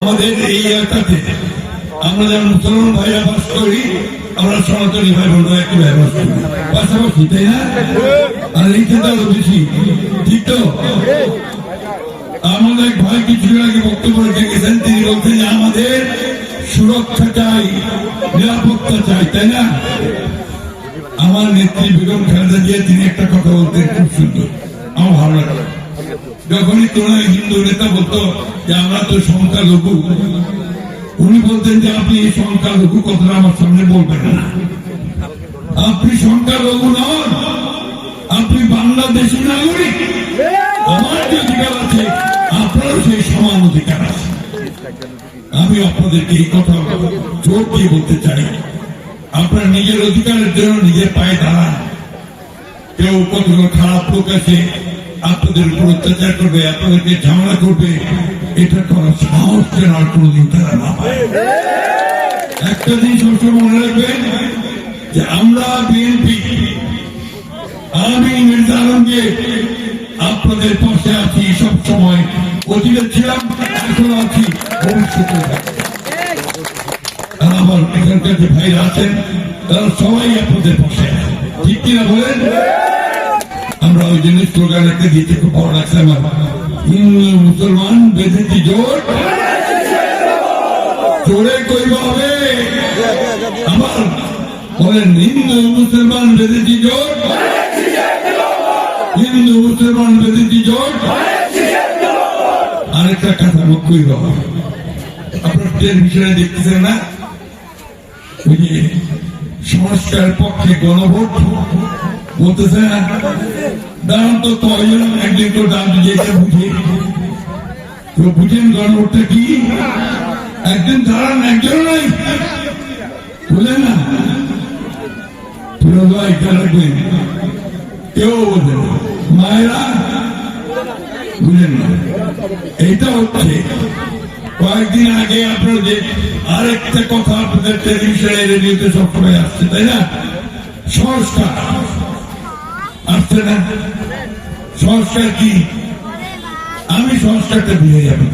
আমাদের এই এলাকাতে আমরা যেমন মুসলমান ভাইরা বাস করি, আমরা সনাতনী ভাই বোনরা একটু বাস করি পাশাপাশি, তাই না? আর এই ক্ষেত্রে আরো বেশি, ঠিক তো? আমাদের এক ভাই কিছুদিন আগে বক্তব্য রেখে গেছেন, তিনি বলছেন যে আমাদের সুরক্ষা চাই, নিরাপত্তা চাই, তাই না? আমার নেত্রী বেগম খালেদা জিয়া তিনি একটা কথা বলতেন, খুব সুন্দর, আমার ভালো লাগে। যখনই কোন হিন্দু নেতা বলতো যে আমরা তো সংখ্যালঘু, উনি বলতেন যে আপনি এই সংখ্যালঘু কথাটা আমার সামনে বলবেন না। আপনি সংখ্যালঘু নন, আপনি বাংলাদেশী নাগরিক। আমার যে অধিকার আছে আপনারও সেই সমান অধিকার আছে। আমি আপনাদেরকে এই কথা জোর দিয়ে বলতে চাই, আপনার নিজের অধিকারের জন্য নিজের পায়ে দাঁড়ান। কেউ কতগুলো খারাপ লোক আছে আপনাদের উপর অত্যাচার করবে, আপনাদেরকে ঝামেলা করবে, এটা করার সাহস যেন আর কোনদিন তারা না পায়। একটা দিন সবসময় মনে রাখবেন যে আমরা বিএনপি, আমি মির্জা আলমগীর আপনাদের পাশে আছি সব সময়, অতীতে ছিলাম, এখন আছি, ভবিষ্যতে। আর আমার এখানকার যে ভাইরা আছেন তারা সবাই আপনাদের পাশে আছে, ঠিক কিনা বলেন? আমরা ওই জন্য স্লোগান একটা দিতে খুব ভালো লাগছে আমার, হিন্দু মুসলমান বেঁধেছি জোট, জোরে কইব হবে। আমার বলেন, হিন্দু মুসলমান বেঁধেছি জোট, হিন্দু মুসলমান বেঁধেছি জোট। আরেকটা কথা মুখ কইব, আপনার টেলিভিশনে দেখতেছেন না, ওই যে সংস্কার পক্ষে গণভোট বলতেছে না, দাঁড়ান তো কয়জন একদিন তো দাম যেটা বুঝে তো বুঝেন গণভোটটা কি? একদিন দাঁড়ান, একজন নাই বুঝলেন না, রাখবেন, কেউ বোঝেন, মায়েরা বুঝলেন না। এইটা হচ্ছে কয়েকদিন আগে আপনার যে আরেকটা কথা আপনাদের টেলিভিশনে রেডিওতে সবসময় আসছে, তাই না? সংস্কার আসছে না? সংস্কার কি? আমি সংস্কারটা দিয়ে যাবো।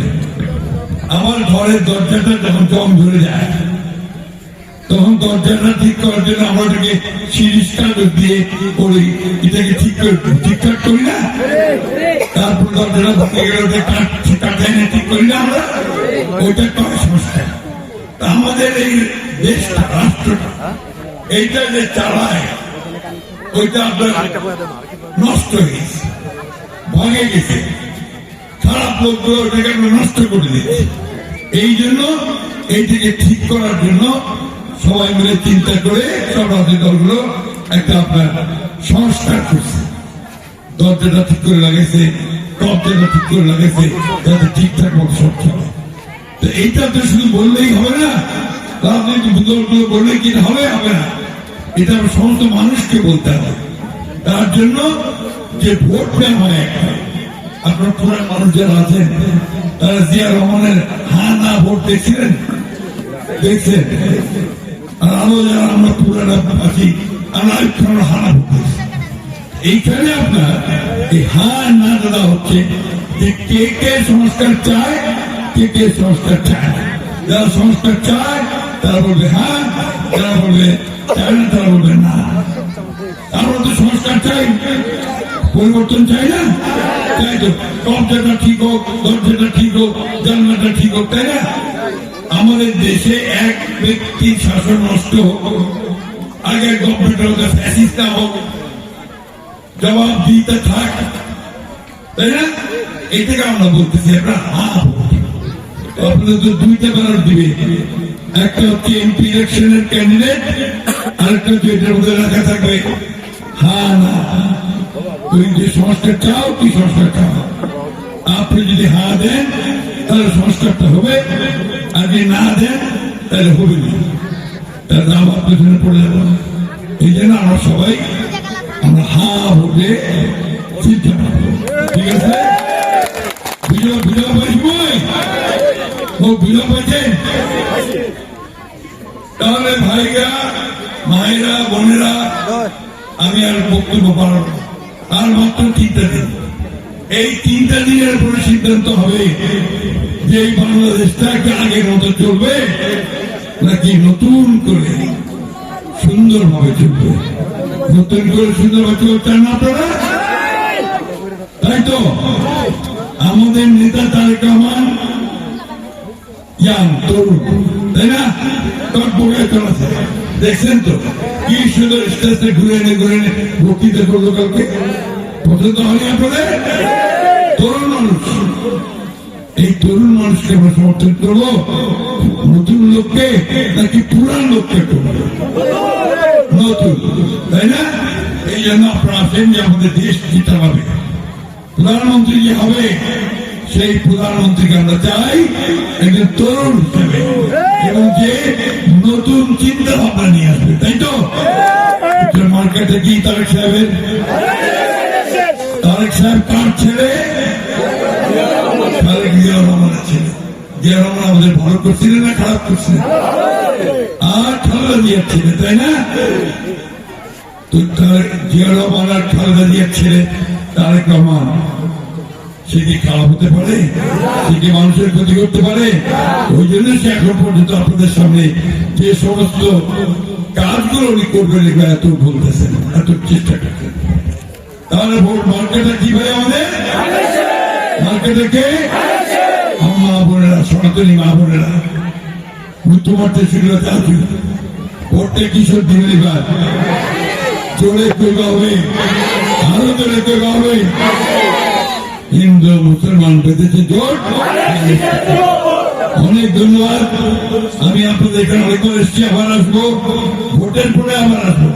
আমার ঘরের দরজাটা যখন জং ধরে যায়, তখন দরজাটা ঠিক করার জন্য আমরা এটাকে সিরিজ কাগজ দিয়ে করি, এটাকে ঠিকঠাক করি না? তারপর দরজাটা ভেঙে গেলে ওটা কাটাই না, ঠিক করি না আমরা? ওইটা করে সংস্কার। আমাদের এই দেশটা, রাষ্ট্রটা, এইটা যে চালায়, ওইটা আপনার নষ্ট হয়ে গেছে, ভাঙে গেছে, খারাপ লোকগুলো ওইটাকে আমরা নষ্ট করে দিচ্ছি। এই জন্য এইটাকে ঠিক করার জন্য সবাই মিলে চিন্তা করে সব রাজনৈতিক দলগুলো একটা আপনার সংস্কার করছে, দরজাটা ঠিক করে লাগেছে, দরজাটা ঠিক করে লাগেছে, যাতে ঠিকঠাক মতো সব চলে। তো এইটা তো শুধু বললেই হবে না, রাজনৈতিক দলগুলো বললেই কি হবে? হবে না, এটা সমস্ত মানুষকে বলতে হবে। তার জন্য যে ভোট নেওয়া হয় একটা, আপনার পুরান মানুষ যারা আছেন তারা জিয়া রহমানের হা না ভোট দেখছিলেন, দেখছেন? আর আরো যারা আমরা পুরানা আছি, আমরা হানা ভোট দেখছি। এইখানে আপনার এই হা না দাদা হচ্ছে যে কে কে সংস্কার চায়, কে কে সংস্কার চায় না। যারা সংস্কার চায় তারা বলবে হ্যাঁ, যারা বলবে চায় না তারা বলবে না। আমরা তো সংস্কার চাই, পরিবর্তন চাই না? চাই তো, দরজাটা ঠিক হোক, দরজাটা ঠিক হোক, জানলাটা ঠিক হোক, তাই না? আমাদের দেশে এক ব্যক্তির শাসন নষ্ট হোক, আগে গভর্নমেন্টের ফ্যাসিস্ট না হোক, জবাব দিতে থাক, তাই না? এটাকে আমরা বলতেছি আমরা হ্যাঁ। আপনাদের তো দুইটা ব্যালট দিবে, একটা হচ্ছে এমপি ইলেকশনের ক্যান্ডিডেট, আরেকটা হচ্ছে এটার মধ্যে রাখা থাকবে হ্যাঁ না। তুমি যে সংস্কার চাও, কি সংস্কার চাও? আপনি যদি হ্যাঁ দেন তাহলে সংস্কারটা হবে, আর যদি না দেন তাহলে হবে না, তার দাম আপনার পেছনে পড়ে যাবে। এই জন্য আমরা সবাই আমরা হ্যাঁ ভোটে চিন্তা করবো, ঠিক আছে? বিজয় পাইব, ও বিজয় পাইছেন? তাহলে ভাইরা, মায়েরা, বোনেরা, আমি আর বক্তব্য পারব আর মাত্র 3টা দিন, এই 3টা দিনের পরে সিদ্ধান্ত হবে যে এই বাংলাদেশটাকে আগের মতো চলবে নাকি নতুন করে সুন্দরভাবে চলবে? নতুন করে সুন্দরভাবে চলতে চান না আপনারা? তাই তো আমাদের নেতা তারেক রহমান তরুণ, তাই না? টকবকে চলেছে, দেখছেন তো কি সুন্দর স্টেজে ঘুরে এনে বক্তৃতা করলো কালকে। পছন্দ হয়নি আপনাদের? তরুণ মানুষ, এই তরুণ মানুষকে আমরা সমর্থন করবো নতুন লোককে নাকি পুরান লোককে করবো? নতুন, তাই না? এই জন্য আপনারা আসেন যে আমাদের দেশ কি চালাবে, প্রধানমন্ত্রী যে হবে সেই প্রধানমন্ত্রীকে আমরা চাই একজন তরুণ হিসেবে এবং যে নতুন চিন্তা ভাবনা নিয়ে আসবে, তাই তো? মার্কেটে কি তারেক সাহেবের? তারেক সাহেব কার ছেলে? তারেক জিয়া রহমানের ছেলে। জিয়া রহমান আমাদের ভালো করছিলেন না খারাপ করছিলেন? আর খালেদা জিয়ার ছেলে, তাই না? তো জিয়া রহমান আর খালেদা জিয়ার ছেলে তারেক রহমান, সে কি খারাপ হতে পারে? সে কি মানুষের ক্ষতি করতে পারে? ওই জন্য সে এখন পর্যন্ত আপনাদের সামনে যে সমস্ত কাজগুলো উনি করবেন এগুলো এত বলতেছেন, এত চেষ্টা করছেন। তাহলে ভোট মার্কেটে কি ভাই আমাদের? মার্কেটে কে? মা বোনেরা, সনাতনী মা বোনেরা, তোমার সেগুলোতে আছে। ভোটটা কিশোর দিল্লি ভাই চলে কইবা হবে, আরো চলে কইবা হবে। হিন্দু মুসলমান বেঁধেছে জোট। অনেক ধন্যবাদ। আমি আপনাদের এখানে এসছি, আবার আসবো, ভোটের পরে আবার আসবো।